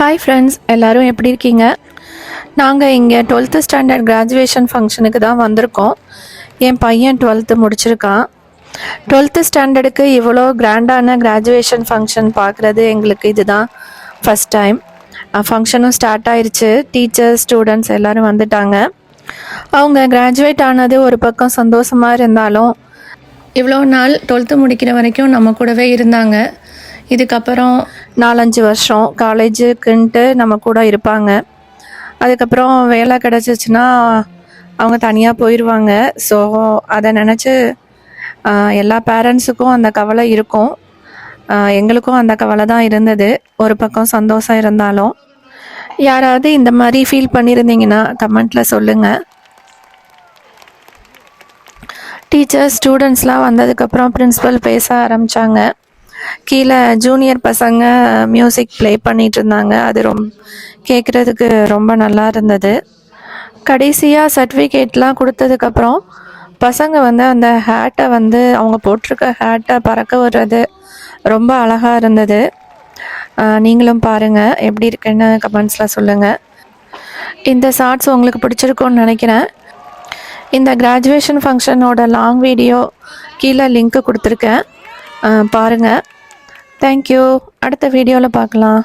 Hi friends, எல்லோரும் எப்படி இருக்கீங்க? நாங்கள் இங்கே 12th ஸ்டாண்டர்ட் கிராஜுவேஷன் ஃபங்க்ஷனுக்கு தான் வந்திருக்கோம். என் பையன் 12th முடிச்சிருக்கான். 12th ஸ்டாண்டர்டுக்கு இவ்வளோ கிராண்டான கிராஜுவேஷன் ஃபங்க்ஷன் பார்க்குறது எங்களுக்கு இதுதான் ஃபஸ்ட் டைம். ஃபங்க்ஷனும் ஸ்டார்ட் ஆயிடுச்சு. டீச்சர்ஸ், ஸ்டூடெண்ட்ஸ் எல்லோரும் வந்துட்டாங்க. அவங்க கிராஜுவேட் ஆனது ஒரு பக்கம் சந்தோஷமாக இருந்தாலும் இவ்வளோ நாள் 12th முடிக்கிற வரைக்கும் நம்ம கூடவே இருந்தாங்க. இதுக்கப்புறம் 4-5 வருஷம் காலேஜுக்குன்ட்டு நம்ம கூட இருப்பாங்க. அதுக்கப்புறம் வேலை கிடச்சிச்சின்னா அவங்க தனியாக போயிடுவாங்க. ஸோ அதை நினச்சி எல்லா பேரண்ட்ஸுக்கும் அந்த கவலை இருக்கும். எங்களுக்கும் அந்த கவலை தான் இருந்தது. ஒரு பக்கம் சந்தோஷம் இருந்தாலும். யாராவது இந்த மாதிரி ஃபீல் பண்ணியிருந்தீங்கன்னா கமெண்ட்டில் சொல்லுங்கள். டீச்சர்ஸ், ஸ்டூடெண்ட்ஸ்லாம் வந்ததுக்கப்புறம் பிரின்ஸிபல் பேச ஆரம்பித்தாங்க. கீழே ஜூனியர் பசங்க மியூசிக் ப்ளே பண்ணிகிட்டு இருந்தாங்க. அது கேட்குறதுக்கு ரொம்ப நல்லா இருந்தது. கடைசியாக சர்டிஃபிகேட்லாம் கொடுத்ததுக்கப்புறம் பசங்க அந்த ஹேட்டை அவங்க போட்டிருக்க ஹேட்டை பறக்க விடுறது ரொம்ப அழகாக இருந்தது. நீங்களும் பாருங்கள், எப்படி இருக்குன்னு கமெண்ட்ஸில் சொல்லுங்கள். இந்த ஷார்ட்ஸ் உங்களுக்கு பிடிச்சிருக்குன்னு நினைக்கிறேன். இந்த கிராஜுவேஷன் ஃபங்க்ஷனோட லாங் வீடியோ கீழே லிங்க்கு கொடுத்துருக்கேன், பாருங்கள். தேங்க்யூ. அடுத்த வீடியோவில் பார்க்கலாம்.